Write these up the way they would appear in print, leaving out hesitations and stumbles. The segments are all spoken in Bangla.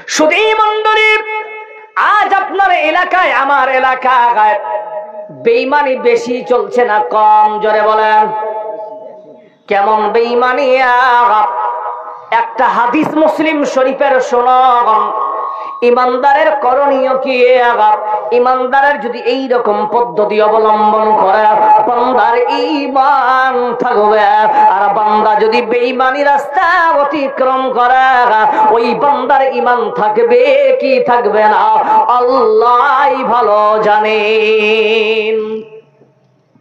শুধু মণ্ডলী, আজ আপনার এলাকায় আমার এলাকায় বেঈমানি বেশি চলছে না কম? জোরে বলেন। কেমন বেঈমানি? একটা হাদিস মুসলিম শরীফের শোনান, ইমানদারের করণীয় কি? ইমানদারের যদি এই রকম পদ্ধতি অবলম্বন করে, বান্দার ঈমান থাকবে। আর বান্দা যদি বেঈমানি রাস্তা অতিক্রম করে, ওই বান্দার ঈমান থাকবে কি থাকবে না আল্লাহই ভালো জানেন।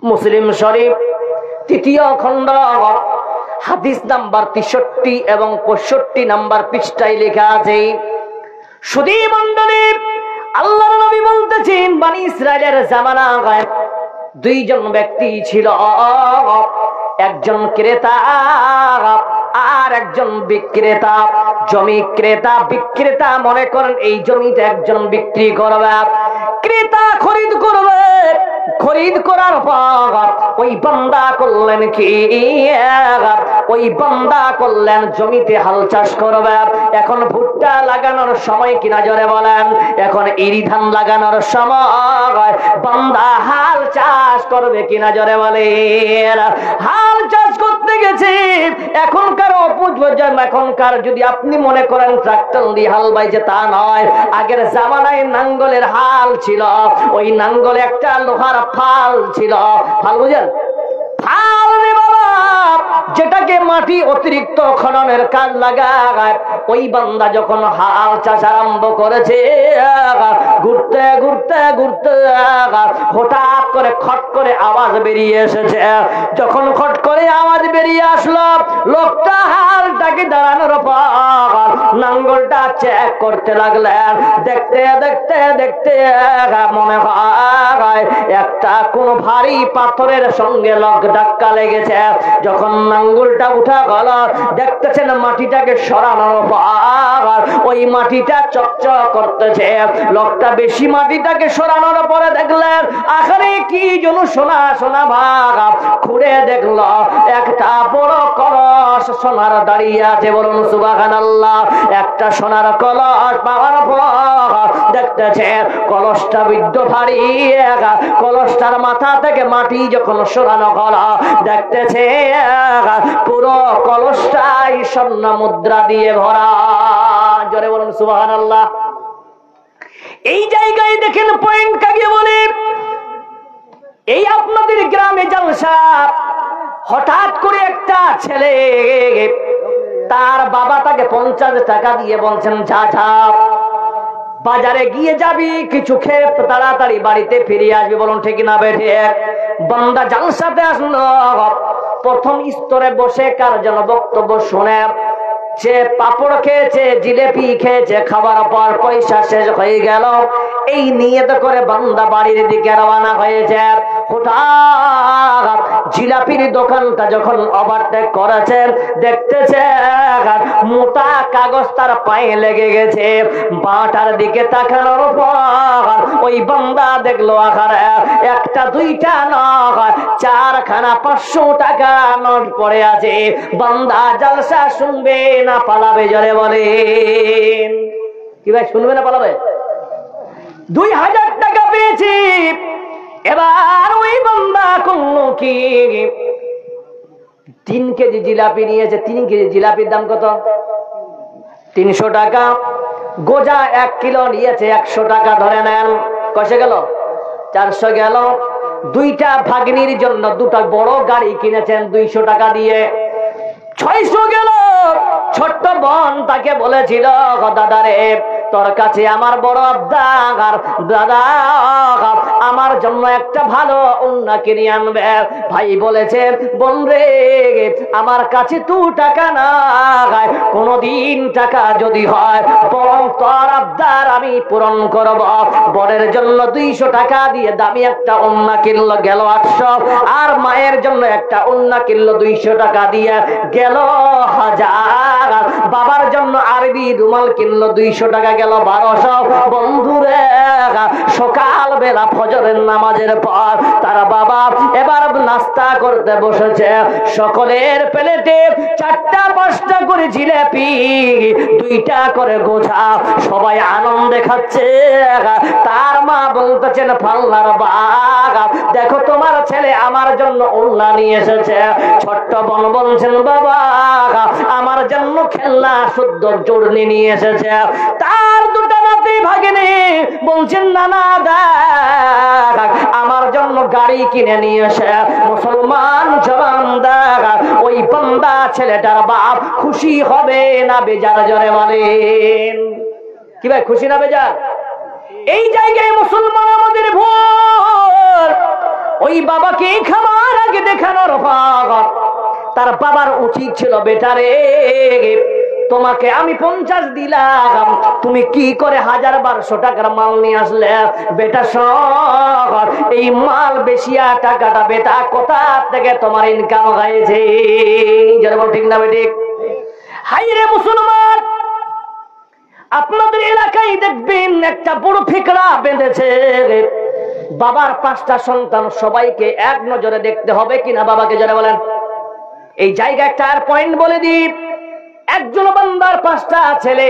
মুসলিম শরীফ তৃতীয় খণ্ড হাদিস নাম্বার 63 এবং 65 নাম্বার পৃষ্ঠায় লেখা আছে। শুধু মণ্ডলী, আল্লাহর নবী বলতেছেন, বনি ইসরাইলের জামানায় দুইজন ব্যক্তি ছিল, একজন ক্রেতা আর একজন বিক্রেতা। জমি ক্রেতা বিক্রেতা মনে করেন এই জমিতে একজন বিক্রি করবে, ক্রেতা খরিদ করবে। খরিদ করার পর ওই বান্দা করলেন কি? ওই বান্দা করলেন জমিতে হাল চাষ করবে। এখন ভুট্টা লাগানোর সময় কিনা? জোরে বলেন। এখন ইরি ধান লাগানোর সময়। বান্দা হাল চাষ করবে কিনা? জোরে বলেন। হাল চাষ করতে গেছে। এখনকার এখনকার যদি আপনি মনে করেন ট্রাক্টর দিয়ে হাল বাইছে, তা নয়। আগের জামানায় নাঙ্গলের হাল ছিল, ওই নাঙ্গলে একটা লোহার ফাল ছিল। ফাল বুঝেন? ফাল রে বাবা, যেটাকে মাটি অতিরিক্ত খননের কাজ লাগায়। ওই বান্দা যখন হাল চাষ আরম্ভ করেছে, ঘুরতে ঘুরতে ঘুরতে হঠাৎ করে খট করে আওয়াজ বেরিয়ে এসেছে। যখন খট করে আওয়াজ বেরিয়ে আসলো, লোকটা হালটাকে দাঁড়ানোর পর নাঙ্গলটা চেক করতে লাগলেন। দেখতে দেখতে দেখতে মনে হয় একটা কোন ভারী পাথরের সঙ্গে লক ধাক্কা লেগেছে। যখন নাঙ্গলটা উঠা গেল, দেখতেছেন মাটিটাকে সরানোর পর ওই মাটিটা চকচক করতেছে। লোকটা বেশি মাটিটাকে সরানোর পরে দেখলেন আখানে কি যেন সোনা সোনা ভাগ। খুঁড়ে দেখল একটা বড় কলস সোনার দাঁড়িয়ে আছে। বলুন সুবহানাল্লাহ। একটা সোনার কলস পাওয়ার পর দেখতেছে কলসটা বিদ্ধ ভারী। কলসটার মাথা থেকে মাটি যখন সরানো হলো, দেখতেছে পুরো কলসটাই স্বর্ণ মুদ্রা দিয়ে ভরা। জোরে বলুন সুবহানাল্লাহ। এই জায়গায় দেখেন পয়েন্ট কাকে বলে। এই আপনাদের গ্রামে জলসা। হঠাৎ করে একটা ছেলে, তার বাবা তাকে 50 টাকা দিয়ে বলছেন, যা যা বাজারে গিয়ে যাবি, কিছু খেয়ে তাড়াতাড়ি বাড়িতে ফিরে আসবি। বলুন ঠিক না বেঠে? বান্দা জলসাতে আসলো, প্রথম স্তরে বসে কার যেন বক্তব্য শুনে। সে পাপড় খেয়েছে, জিলেপি খেয়েছে, খাবার পর পয়সা শেষ হয়ে গেল। এই নিয়ত করে বান্দা বাড়ির দিকে রওনা হয়েছে। হঠাৎ জিলাপির দোকানটা যখন ওভারটেক করেছে, দেখতেছে মোটা কাগজ তার পায়ে লেগে গেছে। বাটার দিকে তাকানোর পর ওই বান্দা দেখলো আকারে একটা দুইটা নয়, 4খানা 500 টাকা নোট পড়ে আছে। বান্দা জলসা শুনবে না পালাবে? জোরে বলেন। কি ভাই, শুনবে না পালাবে? 2000 টাকা পেয়েছি। এবার ওই বান্দা করলো কি? 3 কেজি জিলাপি নিয়েছে। 3 কেজি জিলাপির দাম কত? 300 টাকা। গোজা 1 কিলো নিয়েছে, 100 টাকা ধরে নেন। কষে গেল 400 গেল। দুইটা ভাগ্নির জন্য দুটো বড় গাড়ি কিনেছেন 200 টাকা দিয়ে, 600 গেল। ছোট্ট বোন তাকে বলেছিল, দাদা রে, তোর কাছে আমার বড় আবদার, দাদা আমার জন্য একটা ভালো ওড়না কিনে আনবে। ভাই বলেছে, বোন রে, আমার কাছে 2 টাকা নাই, কোনদিন টাকা যদি হয় বরং তোর আবদার আমি পূরণ করব। বোনের জন্য 200 টাকা দিয়ে দামি একটা ওড়না কিনলো, গেল 800। আর মায়ের জন্য একটা ওড়না কিনলো 200 টাকা দিয়ে, গেল 1000। বাবার জন্য আরবি রুমাল কিনলো 200 টাকা, গেল 1200। বন্ধুরে সকাল বেলা ফজরের নামাজের পর তার বাবা এবার নাস্তা করতে বসেছে। সকলের প্লেটে 4টা 5টা করে জিলাপি, 2টা করে গোছা, সবাই আনন্দে খাচ্ছে। তার মা বলতেছেন, পাল্লার বাঘ দেখো তোমার ছেলে আমার জন্য ওড়না নিয়ে এসেছে। ছোট্ট বোন বলছেন, বাবা আমার জন্য খেলনা শুদ্ধ চূর্ণি নিয়ে এসেছে। তার 2টা নাতি ভাগিনী বলছেন, নানা দেখ আমার জন্য গাড়ি কিনে নিয়ে এসে। মুসলমান জবান দেখ ওই বান্দা ছেলেটার বাপ খুশি হবে না বেজার? জোরে বলেন কি ভাই, খুশি না বেজার? এই জায়গায় মুসলমান আমাদের ভুল। ওই বাবাকে খাবার আগে দেখানোর ভাগ। তার বাবার উচিত ছিল, বেটারে তোমাকে আমি 50 দিলাম, তুমি কি করে 1000-1200 টাকার মাল নিয়ে আসলে? বেটা সব এই মাল বেশিয়া টাকাটা বেটা কোথা থেকে তোমার ইনকাম হয়েছে? যেরকম ঠিক না বেঠিক? হাই রে মুসলমান, আপনাদের এলাকায় দেখবেন একটা বড় ফিকরা বেঁধেছে। বাবার 5টা সন্তান, সবাইকে এক নজরে দেখতে হবে কিনা? বাবাকে যারা বলেন এই জায়গা একটা আর পয়েন্ট বলে দিই। একজন বান্দার 5টা ছেলে,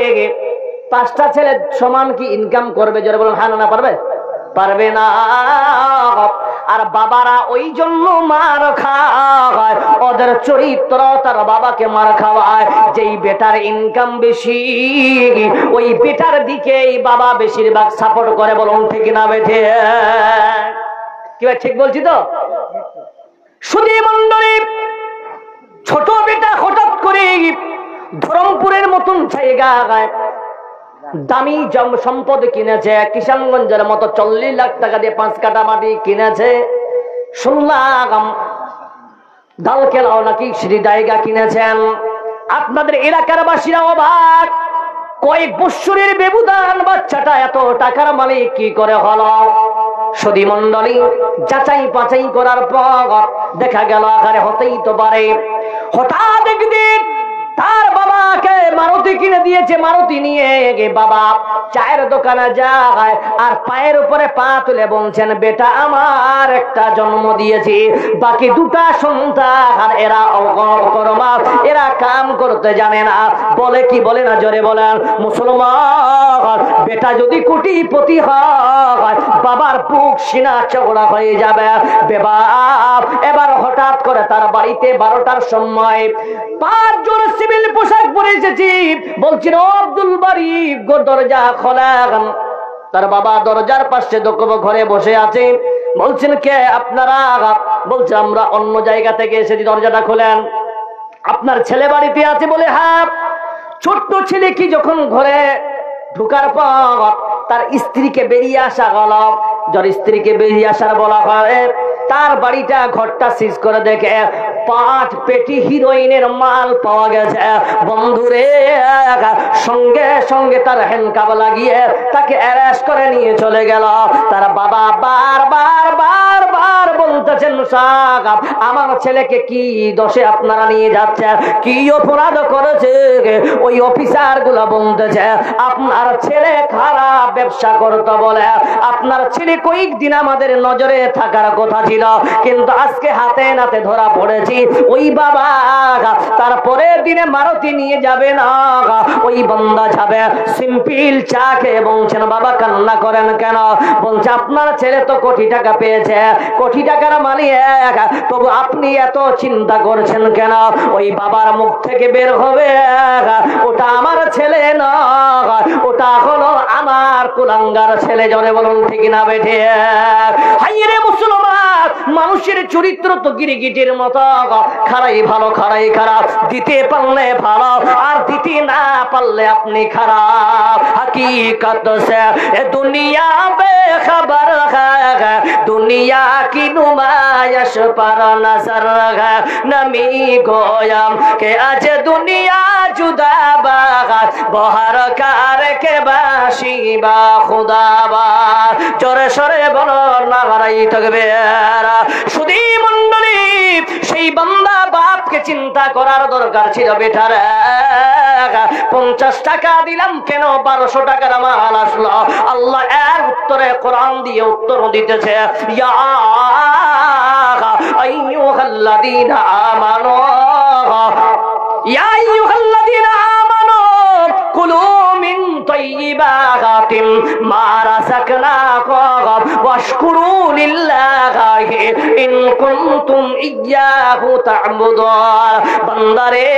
5টা ছেলে সমান কি ইনকাম করবে? যারা বলেন হ্যাঁ না পারবে? পারবে না। আর বাবারা ওই জন্য মার খায়, ওদের চরিত্র তার বাবাকে মার খাওয়ায়। যেই বেটার ইনকাম বেশি ওই বেটার দিকেই বাবা বেশিরভাগ সাপোর্ট করে। বলুন ঠিক না বেঠে? কি ভাই ঠিক বলছি তো? শুধু মন্ডলী, ছোট বেটা হঠাৎ করে ধরমপুরের মতন জায়গায় দামি সম্পদ কিনেছে, কিষানগঞ্জের মতো 40 লাখ টাকা দিয়ে 5 কাঠা মাটি কিনেছে। শুনলাম দালকেলাও নাকি শ্রী জায়গা কিনেছেন। আপনাদের এলাকার বাসীরা অবাক, কয়েক বৎসরের ব্যবধান বাচ্চাটা এত টাকার মালিক কি করে হলো? সদী মন্ডলী, যাচাই বাছাই করার পর দেখা গেল আকারে হতেই তো পারে। হঠাৎ একদিন তার বাবাকে মারুতি কিনে দিয়েছে। মারুতি নিয়ে বাবা চায়ের দোকানে যায় আর পায়ের উপরে পা তুলে বলছেন, বেটা আমার একটা জন্ম দিয়েছি, বাকি 2টা সন্তান এরা অকর্মা, এরা কাম করতে জানে না। বলে কি বলে না? জোরে বলেন। মুসলমান বেটা যদি কোটিপতি হয় বাবার বুক সিনা চওড়া হয়ে যাবে। এবার হঠাৎ করে তার বাড়িতে 12টার সময় 5 জন সিভিল পোশাক পরে এসেছি। বলছেন, ও আব্দুল বাড়ি দরজা খোলা। তার বাবা দরজার পাশে ঘরে বসে আছে। বলছেন, কে আপনারা? বলছে, আমরা অন্য জায়গা থেকে এসেছি, দরজাটা খোলেন। আপনার ছেলে বাড়িতে আছে? বলে হ্যাঁ। ছোট্ট ছেলে কি যখন ঘরে ঢুকার পর তার স্ত্রীকে বেরিয়ে আসা গেল। যার স্ত্রীকে বেরিয়ে আসার বলা হয়, তার বাড়িটা ঘরটা সিজ করে দেখে 5 পেটি হিরোইনের মাল পাওয়া গেছে। বন্ধুরে সঙ্গে সঙ্গে তার হ্যান্ডকাপ লাগিয়ে তাকে অ্যারেস্ট করে নিয়ে চলে গেল। তার বাবা বারবার বলতেছেন, সাহেব আমার ছেলেকে কি দোষে আপনারা নিয়ে যাচ্ছেন? কি অপরাধ করেছে? ওই অফিসার গুলা বলতেছে, আপনার ছেলে খারাপ ব্যবসা করতে বলে। আপনার ছেলে কয়েকদিন আমাদের নজরে থাকার কথা ছিল, কিন্তু আজকে হাতে নাতে ধরা পড়েছি। ওই বাবা তারপরের দিনে মারুতি নিয়ে যাবে না, ওই বান্দা যাবে সিম্পল চা খেয়ে। বলছেন, বাবা কান্না করেন কেন? বলছে, আপনার ছেলে তো কোটি টাকা পেয়েছে, কোটি টাকার মালিক, তবু আপনি এত চিন্তা করছেন কেন? ওই বাবার মুখ থেকে বের হবে, ওটা আমার ছেলে না, ওটা হলো আমার কুলাঙ্গার ছেলে। জনে বলুন ঠিক না বেঠে? হাইরে মুসলমান, মানুষের চরিত্র তো গিরগিটির মতো, খারাই ভালো খারাই খারাপ, দিতে পারলে ভালো আর দিতে না পারলে আপনি খারাপ। हकीकत से दुनिया बेखबर है, दुनिया की नुमाइश पर नजर है। नमी गोयम के आज दुनिया जुदा बाग बहर कार के बाशी बा खुदा बा। জোরে সরে বলো না হারাই থাকবে। সুধী মন্ডলী, সেই বান্দা বাপকে চিন্তা করার দরকার ছিল, বেটারা 50 টাকা দিলাম কেন 1200 টাকার মাল আসলো? আল্লাহ এর উত্তরে কোরআন দিয়ে উত্তর দিতেছে, ইয়া আইয়ুহাল্লাযীনা আমানু ইয়া আইয়ুহাল্লাযীনা আমানু কুলু মিন তাইয়্যিবাতিম মা রাযাকনাকুম ওয়াশকুরু লিল্লাহি ইন কুনতুম ইয়্যাহু তা'বুদুন। বান্দারে,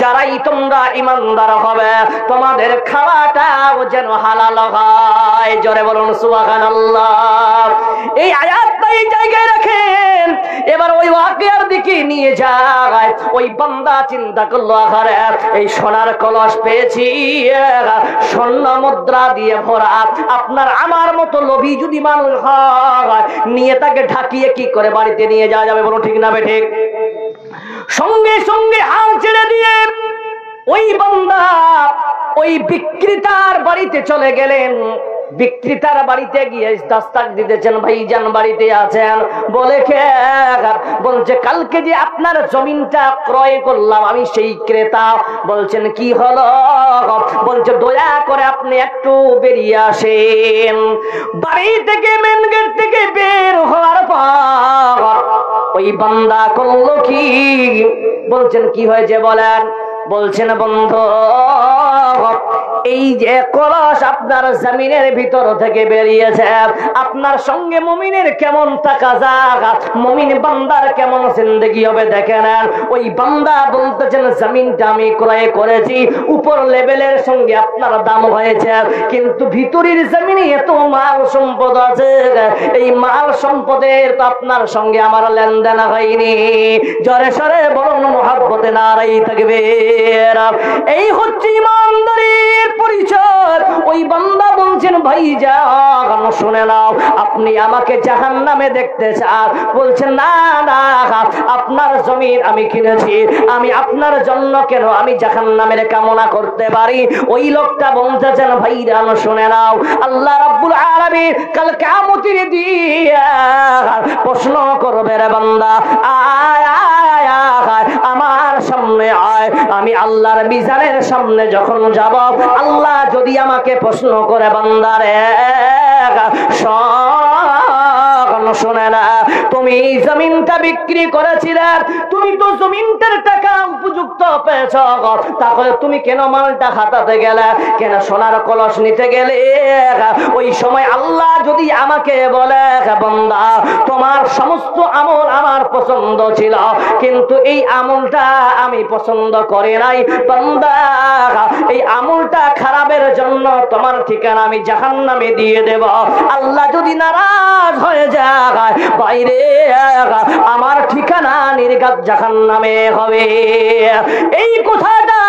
যারাই তোমরা ঈমানদার হবে তোমাদের খাওয়াটাও যেন হালাল হয়। জোরে বলুন সুবহানাল্লাহ। এই আয়াতটা এই জায়গায় রাখেন, এবার ওই ওয়াকিয়ার দিকে নিয়ে যায়। ওই বান্দা চিন্তা করলো, আরে এই সোনার কলস পেয়েছি, স্বর্ণ মুদ্রা দিয়ে ভরা, আপনার আমার মতো লোভী যদি মানুষ হয় নিয়ে তাকে ঢাকিয়ে কি করে বাড়িতে নিয়ে যাওয়া যাবে? বলো ঠিক না বেঠিক? সঙ্গে সঙ্গে হাল ছেড়ে দিয়ে ওই বান্দা ওই বিক্রেতার বাড়িতে চলে গেলেন। বিক্রেতার বাড়িতে গিয়ে দাস্তাক দিতেছেন, ভাইজান বাড়িতে আছেন? বলে কে? বলছে কালকে যে আপনার জমিনটা ক্রয় করলাম আমি সেই ক্রেতা। বলছেন কি হলো? বলছে দয়া করে আপনি একটু বেরিয়ে আসেন। বাড়ি থেকে মেন গেট থেকে বের হওয়ার পর ওই বান্দা করলো কি? বলছেন কি হয়েছে বলেন? বলছেন বন্ধু, এই যে কলস আপনার জমিনের ভিতর থেকে বেরিয়েছে, আপনার সঙ্গে মুমিনের কেমন তাকাজা, মুমিন বান্দার কেমন জিন্দেগি হবে দেখেন। ওই বান্দা বলতেছেন জমিনটা আমি ক্রয় করেছি, উপর লেভেলের সঙ্গে আপনার দাম হয়েছে, কিন্তু ভিতরের জমিনে এত মাল সম্পদ আছে, এই মাল সম্পদের তো আপনার সঙ্গে আমার লেনদেন হয়নি। জরে সরে বরং মহব্বতে নারাই থাকবে। এই হচ্ছে ইমানদারির পরিচয়। ওই বান্দা বলছেন ভাইজান শুনে নাও, আপনি আমাকে জাহান্নামে দেখতে চান? বলছেন না না, আপনার জমিন আমি কিনেছি, আমি আপনার জন্য কেন আমি জাহান্নামের কামনা করতে পারি? ওই লোকটা বলতেছেন ভাইজান শুনে নাও, আল্লাহ রাব্বুল আলামিন কাল কিয়ামতের দিন প্রশ্ন করবে, রে বান্দা আয় আয় আয় আমার সামনে আয়। আমি আল্লাহর মিজানের সামনে যখন যাব, আল্লাহ যদি আমাকে প্রশ্ন করে বান্দারে শোনে না, তুমি জমিনটা বিক্রি করেছিলে, তুমি তো জমিনটার টাকা উপযুক্ত পেয়েছ, তাহলে তুমি কেন মালটা হাতাতে গেলে, কেন সোনার কলস নিতে গেলে? ওই সময় আল্লাহ যদি আমাকে বলে বান্দা তোমার সমস্ত আমল আমার পছন্দ ছিল, কিন্তু এই আমলটা আমি পছন্দ করি নাই বান্দা, এই আমলটা খারাপের জন্য তোমার ঠিকানা আমি জাহান্নামে দিয়ে দেব। আল্লাহ যদি নারাজ হয়ে যায় বাইরে, আমার ঠিকানা নির্ঘাত জাহান্নামে হবে। এই কথাটা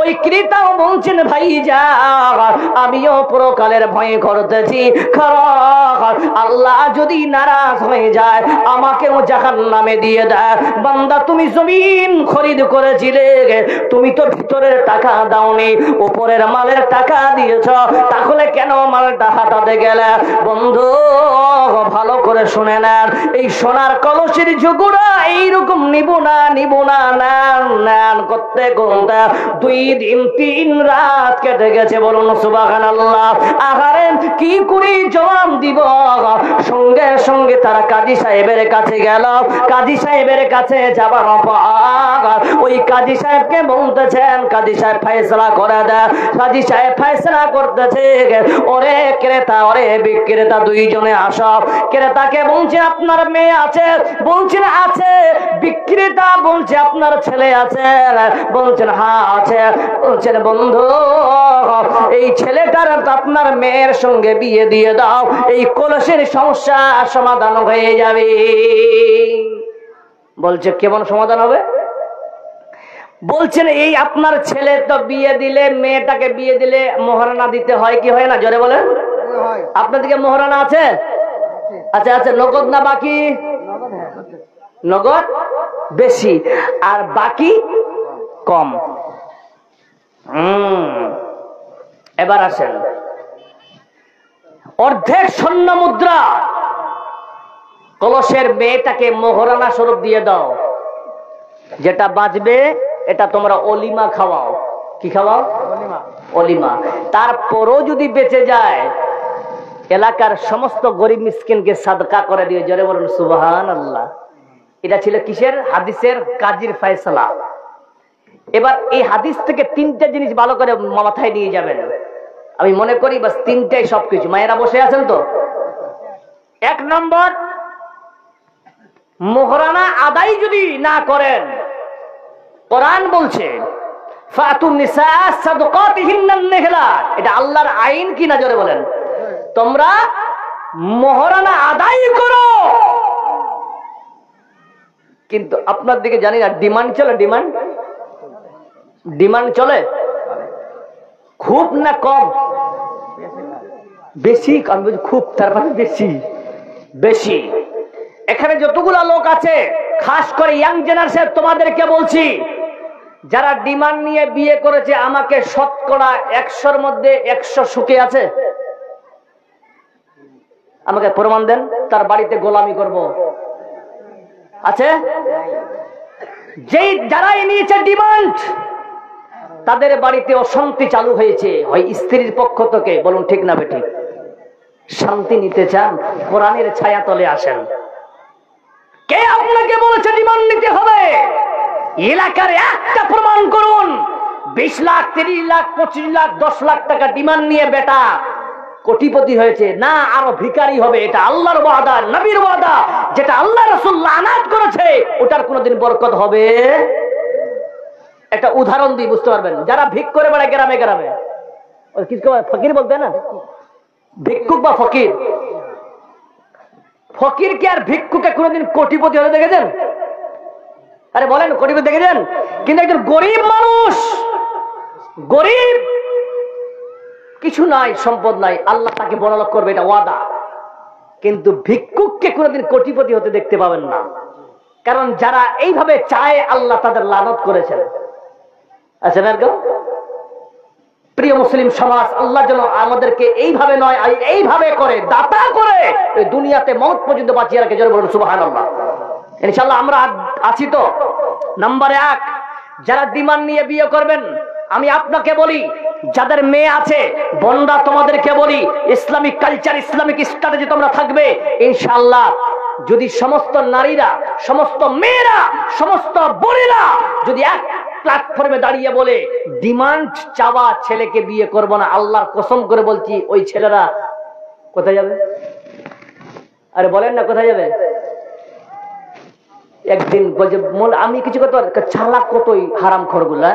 ওই ক্রেতাও বলছেন ভাইজান আমিও পরকালের ভয় করতেছি, কারণ আল্লাহ যদি নারাজ হয়ে যায় আমাকেও জাহান্নামে দিয়ে দেয়। বান্দা তুমি জমিন খরিদ করেছিলে, তুমি তো ভিতরের টাকা দাওনি, উপরের মালের টাকা দিয়েছ, তাহলে কেন মালটা হাতাতে গেলে? বন্ধু ভালো করে শুনে নেন, এই সোনার কলসের ঝুঁকুরা এইরকম নিব না নেন করতে করতে 2 দিন 3 রাত কেটে গেছে। বলুন সুবহানাল্লাহ। আহারে কি করে জবাব দিব? সঙ্গে সঙ্গে তারা কাজী সাহেবের কাছে গেল। কাজী সাহেবের কাছে যাবার পর ওই কাজী সাহেবকে বলতেছেন, কাজী সাহেব ফয়সালা করে দেয়। কাজী সাহেব ফয়সালা করতেছে, ওরে ক্রেতা ওরে বিক্রেতা দুইজনে আসো। ক্রেতাকে বলছে আপনার মেয়ে আছে? বলছেন আছে। বিক্রেতা বলছে আপনার ছেলে আছে? বলছেন হ্যাঁ আছে। বলছেন বন্ধু এই ছেলেটার আপনার মেয়ের সঙ্গে বিয়ে দিয়ে দাও, এই কলসের সমস্যা সমাধান হয়ে যাবে। বলছে কেমন সমাধান হবে? বলছেন এই আপনার ছেলে তো বিয়ে দিলে, মেয়েটাকে বিয়ে দিলে মোহরানা দিতে হয় কি হয় না? জোরে বলেন। আপনাদেরকে মোহরানা আছে? আচ্ছা আচ্ছা, নগদ না বাকি? নগদ বেশি আর বাকি কম। এবার আসেন, অর্ধেক স্বর্ণ মুদ্রা কলসের মেয়েটাকে মোহরানা স্বরূপ দিয়ে দাও, যেটা বাঁচবে এটা তোমরা অলিমা খাওয়াও। কি খাওয়াও? অলিমা। তারপরও যদি বেঁচে যায় এলাকার সমস্ত গরিব মিসকিনকে সাদকা করে দিয়ে। জোরে বলুন সুবহানাল্লাহ। এটা ছিল কিসের? হাদিসের কাজীর ফয়সালা। এবার এই হাদিস থেকে তিনটা জিনিস ভালো করে মাথায় নিয়ে যাবেন। আমি মনে করি বাস তিনটাই সবকিছু। মায়েরা বসে আছেন তো? এক নম্বর, মোহরানা আদায় যদি না করেন, কোরআন বলছে ফাতুন নিসা সাদকাতিহিন্না নিহলা, এটা আল্লাহর আইন কি না? জোরে বলেন। তোমরা মোহরানা আদায় করো। কিন্তু আপনার দিকে জানি না ডিমান্ড চলে। ডিমান্ড চলে খুব না কম? বেশি। আমি বলছি খুব, তার মানে বেশি। বেশি। এখানে যতগুলা লোক আছে, খাস করে ইয়াং জেনারেশন, তোমাদেরকে বলছি, যারা ডিমান্ড নিয়ে বিয়ে করেছে, আমাকে শতকরা 100-র মধ্যে 100 সুখে আছে? আমাকে প্রমাণ দেন। তার বাড়িতে গোলামি করব আছে? যেই যারাই নিয়েছে ডিমান্ড, তাদের বাড়িতে অশান্তি চালু হয়েছে, হয় স্ত্রীর পক্ষ থেকে। বলুন ঠিক না বেঠিক? শান্তি নিতে চান, কোরআনের ছায়া তলে আসেন। কে আপনাকে বলেছে ডিমান্ড নিতে হবে? এলাকার একটা প্রমাণ করুন। 20 লাখ, 30 লাখ, 25 লাখ, 10 লাখ টাকা ডিমান্ড নিয়ে বেটা কোটিপতি হয়েছে না, আরো ভিখারি হবে। এটা আল্লাহর ওয়াদা, নবীর ওয়াদা। যেটা আল্লাহ রাসূল লানাত করেছে, ওটার কোনোদিন বরকত হবে? একটা উদাহরণ দিয়ে বুঝতে পারবেন। যারা ভিক করে বেড়ায় গ্রামে গ্রামে, ফকির বলতে না, ভিক্ষুক বা ফকির। ফকির কি আর ভিক্ষুকে কোনোদিন কোটিপতি হতে দেখেছেন? আরে বলেন, কোটিপতি দেখেছেন? কিন্তু একজন গরিব মানুষ, গরিব, কিছু নাই, সম্পদ নাই, আল্লাহ তাকে বড়লোক করবে, এটা ওয়াদা। কিন্তু ভিক্ষুককে কোনোদিন কোটিপতি হতে দেখতে পাবেন না। কারণ যারা এইভাবে চায়, আল্লাহ তাদের লানত করেছেন। আচ্ছা এরকম প্রিয় মুসলিম সমাজ, আল্লাহ যেন আমাদেরকে এইভাবে নয়, এইভাবে করে দাতা করে এই দুনিয়াতে মওত পর্যন্ত বাঁচিয়ে রাখে। জোরে বলুন সুবহানাল্লাহ। ইনশাআল্লাহ আমরা আছি তো? নাম্বার 1, যারা ডিমান্ড নিয়ে বিয়ে করবেন, আমি আপনাকে বলি, যাদের মেয়ে আছে বোনরা, তোমাদেরকে বলি, ইসলামিক কালচার, ইসলামিক স্ট্র্যাটেজি তোমরা থাকবে ইনশাআল্লাহ। যদি সমস্ত নারীরা, সমস্ত মেয়েরা, সমস্ত বোনেরা যদি এক প্ল্যাটফর্মে দাঁড়িয়ে বলে ডিমান্ড চাওয়া ছেলেকে বিয়ে করব না, আল্লাহর কসম করে বলছি, ওই ছেলেরা কোথায় যাবে? আরে বলেন না, কোথায় যাবে? একদিন বলছে আমি কিছু করতে পারি, চালাক কতই হারাম খোরগুলা,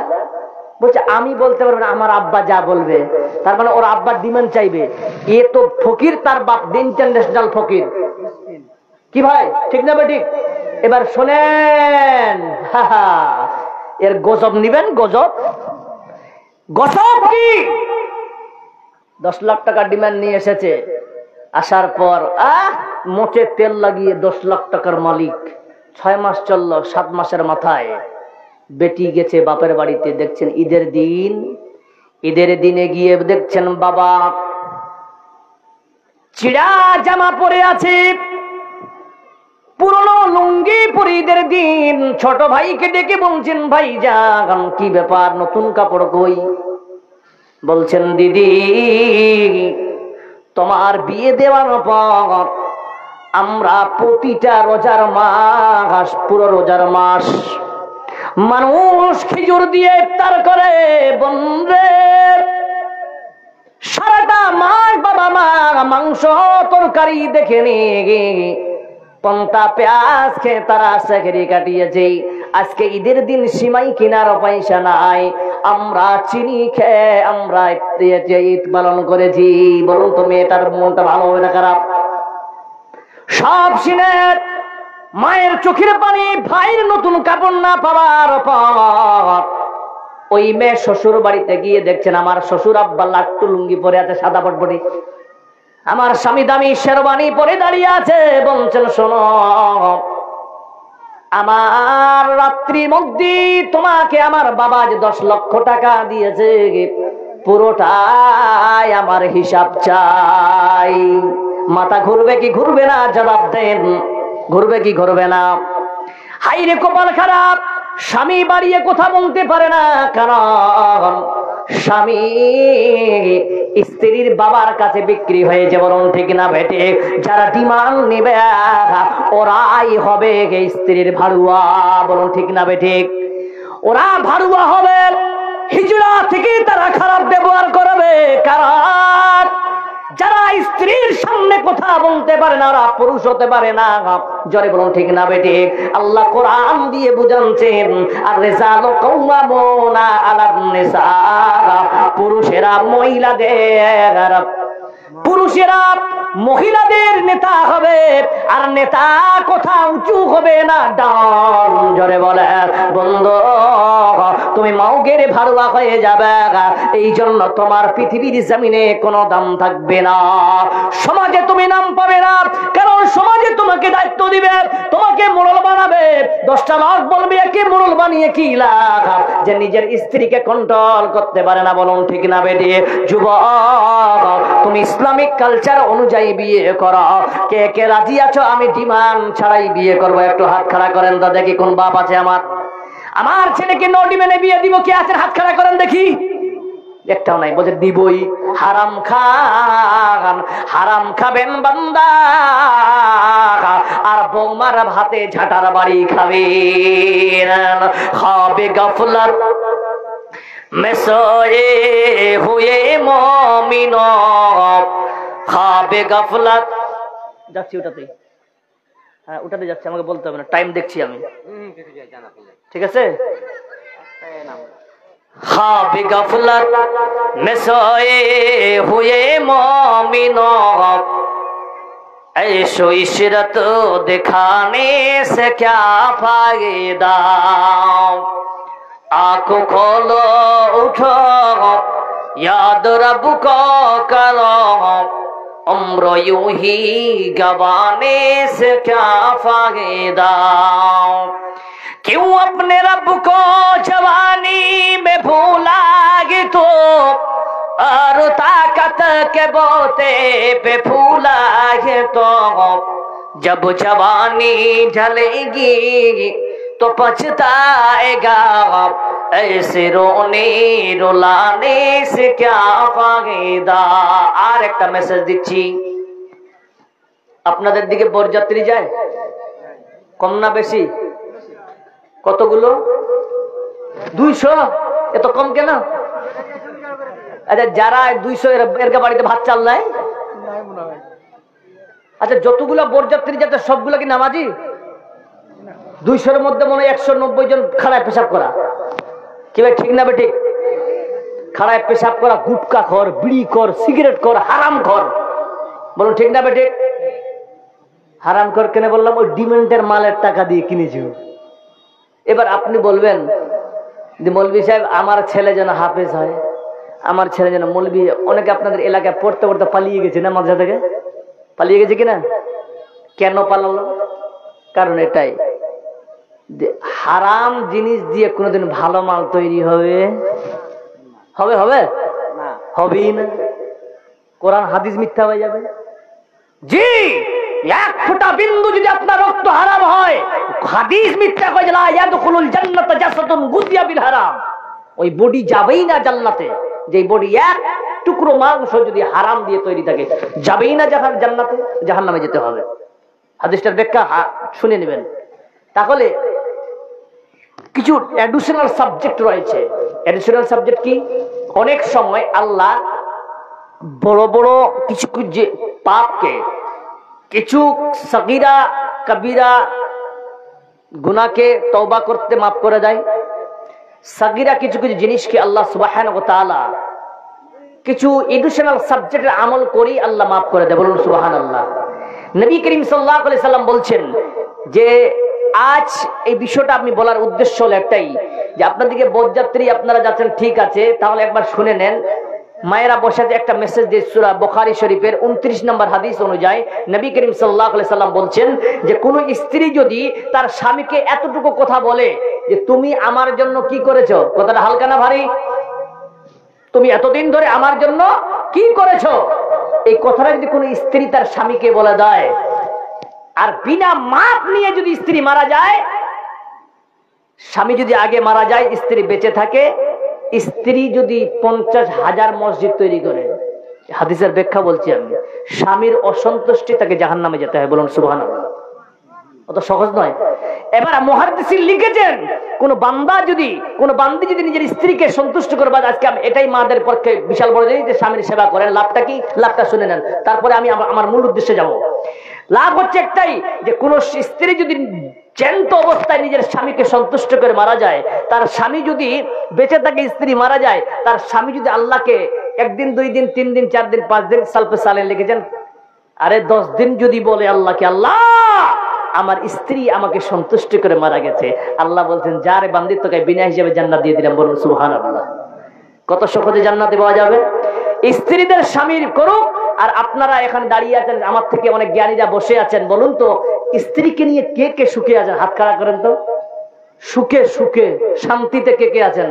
বলছে আমি বলতে পারবো না, আমার আব্বা যা বলবে। তার মানে ওর আব্বার ডিমান্ড চাইবে। এ তো ফকির, তার বাপ ইন্টারন্যাশনাল ফকির। কি ভাই, ঠিক না ঠিক? এবার শোনেন, এর গজব নিবেন। গজব কি? 10 লাখ টাকা ডিমান্ড নিয়ে এসেছে। আসার পর মোচে তেল লাগিয়ে 10 লাখ টাকার মালিক। 6 মাস চললো, 7 মাসের মাথায় বেটি গেছে বাপের বাড়িতে। দেখছেন ঈদের দিনে গিয়ে দেখছেন বাবা চিড়া জামা পরে আছে, পুরনো লুঙ্গি পরে। ঈদের দিন ছোট ভাইকে ডেকে বলছেন, ভাই যান কি ব্যাপার, নতুন কাপড় কই? বলছেন দিদি, তোমার বিয়ে দেওয়ার পর আমরা প্রতিটা রোজার মাস, পুরো রোজার মাস মানুষ খেজুর দিয়ে ইফতার করে। বন্ধে সারাটা মাস বাবা মা মাংস তরকারি দেখে নিয়ে পন্তা পেঁয়াজ খেয়ে তারা সেহরি কাটিয়েছে। আজকে ঈদের দিন সিমাই কেনার পয়সা নাই, আমরা চিনি খেয়ে আমরা ঈদ পালন করেছি। বলুন তো মেয়েটার মনটা ভালো হবে না খারাপ? সব শুনে মায়ের চোখের পানি, ভাইয়ের নতুন কাপড় না পাওয়ার পর ওই মেয়ে শ্বশুর বাড়িতে গিয়ে দেখছেন আমার শ্বশুর আব্বা লাট্টু লুঙ্গি পরে আছে, সাদা পটপটি। আমার স্বামী দামি শেরবানি পরে দাঁড়িয়ে আছে। বলছেন শোনো, আমার রাত্রির মধ্যে তোমাকে আমার বাবা যে 10 লক্ষ টাকা দিয়েছে, পুরোটাই আমার হিসাব চাই। মাথা ঘুরবে কি ঘুরবে না জবাব দেন। ঘুরবে কি ঘুরবে না? হাইরে কপাল খারাপ, স্বামী বাড়িয়ে কথা বলতে পারে না, কারণ স্বামী স্ত্রীর বাবার কাছে বিক্রি হয়েছে। বলুন ঠিক না বেটে? যারা ডিমান্ড নেবে ওরাই হবে স্ত্রীর ভাড়ুয়া। বলুন ঠিক না বেটে? ওরা ভাড়ুয়া হবে, হিজড়া থেকে তারা খারাপ ব্যবহার করবে। কারণ যারা স্ত্রীর সামনে কথা বলতে পারে না ওরা পুরুষ হতে পারে না। জোরে বলুন ঠিক না বেটে? আল্লাহ কোরআন দিয়ে বুঝাচ্ছেন, আর রিজালু কাওয়ামুনা আলান নিসা, পুরুষেরা মহিলাদের নেতা হবে, আর নেতা কথা উঁচু হবে না, ডান। জোরে বলে বন্ধু, তুমি মাউগের ভাড়ুয়া হয়ে যাবে, এই জন্য তোমার পৃথিবীর জমিনে কোনো দাম থাকবে না, সমাজে তুমি নাম পাবে না। কারণ সমাজে তোমাকে দায়িত্ব দিবে, তোমাকে মোড়ল বানাবে, 10টা লোক বলবে একে মোড়ল বানিয়ে কি লাভ, যে নিজের স্ত্রীকে কন্ট্রোল করতে পারে না। বলুন ঠিক না বেটি? যুবক, তুমি ইসলামিক কালচার অনুযায়ী বিয়ে করো। কে কে রাজি আছো আমি ডিমান্ড ছাড়াই বিয়ে করবো? একটু হাত খাড়া করেন তো দেখি কোন বাপ আছে আমার ছেলেকে নো ডিমান্ডে বিয়ে দিব। কে আছেন? হাত খাড়া করেন দেখি। একটাও নাই। বলছে দিবই। হারাম খান, হারাম খাবেন বান্দা, আর বৌমার ভাতে ঝাঁটার বাড়ি খাবেন। খাবে গফলাত में सोए हुए मोमिनो, खाबे गफलत। যাচ্ছি ওটাতেই, হ্যাঁ ওটাতে যাচ্ছি, আমাকে বলতে হবে না, টাইম দেখছি আমি, ঠিক আছে? खाबे गफलत में सोए हुए मोमिनो, ऐशो इशरत दिखाने से क्या फायदा, आंखों खोलो उठो याद रब को करो, उम्र यूं ही गवाने से क्या फायदा, क्यों अपने रब को जवानी में भूलागे तो, और ताकत के बोते पे फूलागे तो, जब जवानी ढलेगी तो पछताएगा, ऐसे रोने रुलाने से क्या फायदा। আর একটা মেসেজ দিচ্ছি, আপনাদের দিকে বরযাত্রী যায় কম না বেশি? কতগুলো? 200। এত কম কেন? আচ্ছা যারা 200 এর বাড়িতে ভাত চাল নাই? আচ্ছা যতগুলো বরযাত্রী যাতে সবগুলো কি নামাজি? 200-এর মধ্যে মনে হয় 190 জন খাড়ায় পেশাব করা। কি ভাই ঠিক না বেঠিক? খাড়ায় পেশাব করা, গুটকা খর, বিড়ি খর, সিগারেট খর, হারাম খর। বলুন ঠিক না বেঠিক? হারাম খর কেন বললাম? ওই ডিমেন্টের মালের টাকা দিয়ে কিনেছি। এবার আপনি বলবেন যে মৌলভী সাহেব আমার ছেলে যেন হাফেজ হয়, আমার ছেলে যেন মৌলভী। অনেকে আপনাদের এলাকায় পড়তে পড়তে পালিয়ে গেছে না, মাদ্রাসা থেকে পালিয়ে গেছে কিনা? কেন পালালো? কারণ এটাই যে হারাম জিনিস দিয়ে কোনোদিন ভালো মাল তৈরি হবে? হবে হবে না, হবেই না। কোরআন হাদিস মিথ্যা হয়ে যাবে। জি, এক ফোঁটা বিন্দু যদি আপনার রক্ত হারাম হয়, হাদিস মিথ্যা হয়ে যায়, লা ইয়াদখুলুল জান্নাত জাসাদুন গুযিয়া বিল হারাম। ওই বডি যাবেই না জান্নাতে, যে বডি এক টুকরো মাংস যদি হারাম দিয়ে তৈরি থাকে, যাবেই না জান্নাতে, জাহান্নামে যেতে হবে। হাদিসটার ব্যাখ্যা শুনে নেবেন। তাহলে কিছু অ্যাডিশনাল সাবজেক্ট রয়েছে। অ্যাডিশনাল সাবজেক্ট কি? অনেক সময় আল্লাহ বড় বড় কিছু যে পাপকে, কিছু সগীরা কবিরা গুনাহকে তওবা করতে মাফ করে দেয়। সগীরা কিছু কিছু জিনিসকে আল্লাহ সুবহানাহু ওয়া তাআলা কিছু এডিশনাল সাবজেক্টের আমল করি আল্লাহ মাফ করে দেয়। বলুন সুবহানাল্লাহ। নবী করিম সাল্লাল্লাহু আলাইহি সাল্লাম বলছেন যে আজ এই বিষয়টা আপনি বলার উদ্দেশ্য হলো একটাই, যে আপনাদেরকে বরযাত্রী আপনারা যাচ্ছেন, ঠিক আছে, তাহলে একবার শুনে নেন। মায়েরা বসে একটা মেসেজ দিয়ে সূরা বুখারী শরীফের 29 নম্বর হাদিস অনুযায়ী নবী করিম সাল্লাল্লাহু আলাইহি সাল্লাম বলছেন যে কোন স্ত্রী যদি তার স্বামীকে এতটুকু কথা বলে যে তুমি আমার জন্য কি করেছো, কথাটা হালকা না ভারী? তুমি এতদিন ধরে আমার জন্য কি করেছো, এই কথাটা যদি কোন স্ত্রী তার স্বামীকে বলে দেয়, আর বিনা মাপ নিয়ে যদি স্ত্রী মারা যায়, স্বামী যদি আগে মারা যায়, স্ত্রী বেঁচে থাকে, স্ত্রী যদি 50,000 মসজিদ তৈরি করে, হাদিসের ব্যাখ্যা বলছি আমি, স্বামীর অসন্তুষ্টি তাকে জাহান্নামে যেতে হয়। বলুন সুবহানাল্লাহ। অত সহজ নয়। এবার মুহাদ্দিসিন লিখেছেন, কোন বান্দি যদি নিজের স্ত্রীকে সন্তুষ্ট করবে, আজকে এটাই মাদের পক্ষে বিশাল বড় জিনিস যে স্বামীর সেবা করেন। লাভটা কি? লাভটা শুনে নেন, তারপরে আমি আমার মূল উদ্দেশ্যে যাব। লাভ হচ্ছে একটাই, যে কোন স্ত্রী যদি জ্যান্ত অবস্থায় নিজের স্বামীকে সন্তুষ্ট করে মারা যায়, তার স্বামী যদি বেঁচে থাকে, স্ত্রী মারা যায়, তার স্বামী যদি আল্লাহকে 1 দিন 2 দিন 3 দিন 4 দিন 5 দিন সালফে সালেহ লিখেছেন, আরে 10 দিন যদি বলে আল্লাহকে, আল্লাহ আমার স্ত্রী আমাকে সন্তুষ্ট করে মারা গেছে, আল্লাহ বলছেন যারে বান্দি তোকে বিনা হিসেবে জান্নাত দিয়ে দিলাম। বলুন সুবহানাল্লাহ। কত সহজে জান্নাতে পাওয়া যাবে। স্ত্রীদের স্বামীর করুক। আর আপনারা এখানে দাঁড়িয়ে আছেন, আমার থেকে অনেক জ্ঞানীরা বসে আছেন, বলুন তো স্ত্রীকে নিয়ে কে কে সুখে আছেন? হাত খাড়া করেন তো। সুখে সুখে শান্তিতে কে কে আছেন?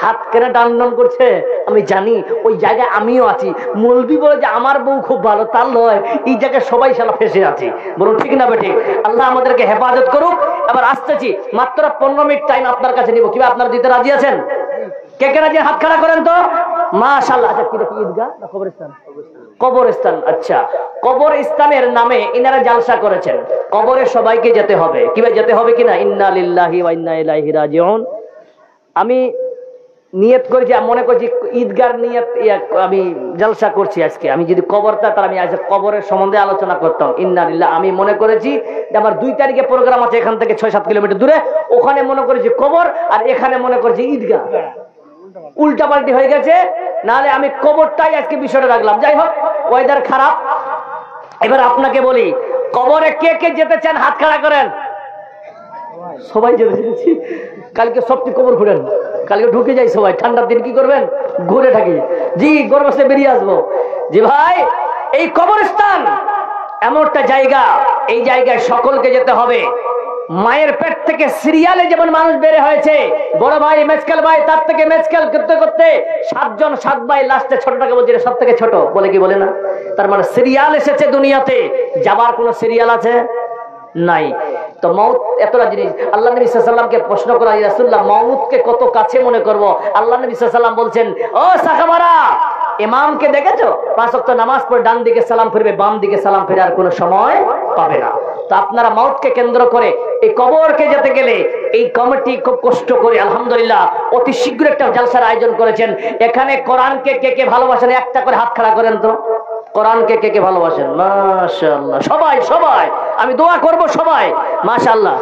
হাত কেনে টান করছে আমি জানি, ওই জায়গায় আমিও আছি। মৌলবি বলে যে আমার বউ খুব ভালো, তার নয়, এই জায়গায় সবাই শালা ফেসে আছি। বলুন ঠিক না বেঠিক? আল্লাহ আমাদেরকে হেফাজত করুক। এবার আসতেছি, মাত্র 15 মিনিট টাইম আপনার কাছে নিব। কিভাবে আপনারা দিতে রাজি আছেন? কে কে রাজি? হাত খাড়া করেন তো। মাশাআল্লাহ। আচ্ছা, কি ঈদগাহ না কবরস্থান? কবরস্থান। আচ্ছা, কবরস্থানের নামে ইনারা জালসা করেছেন। কবরে সবাইকে যেতে হবে। কিভাবে যেতে হবে কিনা? ইন্না লিল্লাহি ওয়া ইন্না ইলাইহি রাজিউন। আমি নিয়ত করেছি, মনে করছি ঈদগার নিয়ত, আমি জলসা করছি আজকে। আমি যদি কবরটা, তার আমি আজ কবরের সম্বন্ধে আলোচনা করতাম। ইন্না লিল্লাহ। আমি মনে করেছি যে আমার 2 তারিখে প্রোগ্রাম আছে এখান থেকে 6-7 কিলোমিটার দূরে, ওখানে মনে করেছি কবর, আর এখানে মনে করেছি ঈদগাহ। উল্টাপাল্টি হয়ে গেছে, নাহলে আমি কবরটাই আজকে বিষয়টা রাখলাম। যাই হোক, ওয়েদার খারাপ। এবার আপনাকে বলি, কবরে কে কে যেতে চান? হাত খাড়া করেন। সবাই যেতে চাইছি। কালকে সবটি কবর ঘুরেন, কালকে ঢুকে যাই সবাই। ঠান্ডার দিন কি করবেন? ঘুরে থাকি। জি, গরম আসলে বেরিয়ে আসবো। জি ভাই, এই কবরস্থান এমন একটা জায়গা, এই জায়গায় সকলকে যেতে হবে। মায়ের পেট থেকে সিরিয়ালে যেমন মানুষ বেড়ে হয়েছে, বড় ভাই মেজকাল ভাই, তার থেকে মেজকাল করতে করতে 7 জন 7 ভাই, লাস্টে ছোটটাকে বলছে সব থেকে ছোট, বলে কি বলে না? তার মানে সিরিয়াল এসেছে দুনিয়াতে, যাবার কোন সিরিয়াল আছে নাই। তো মউত এতটা জিনিস। আল্লাহ নবী সাল্লাল্লাহু আলাইহি ওয়াসাল্লামকে প্রশ্ন করা, ইয়া রাসূলুল্লাহ, মউতকে কত কাছে মনে করব? আল্লাহ নবী সাল্লাল্লাহু আলাইহি ওয়াসাল্লাম বলছেন, ও সাহাবারা, ইমামকে দেখেছো? 5 ওয়াক্ত নামাজ পড়ে ডান দিকে সালাম ফিরবে, বাম দিকে সালাম ফেরার কোনো সময় পাবে না। তো আপনারা মউতকে কেন্দ্র করে এই কবরকে যেতে গেলে এই কমিটি খুব কষ্ট করে আলহামদুলিল্লাহ অতি শীঘ্র একটা জালসার আয়োজন করেছেন। এখানে কোরআনকে কে কে ভালোবাসেন? একটা করে হাত খাড়া করেন তো। কোরআনকে কে কে ভালোবাসেন? মাশাআল্লাহ, সবাই সবাই। আমি দোয়া করব সবাই। মাশাআল্লাহ।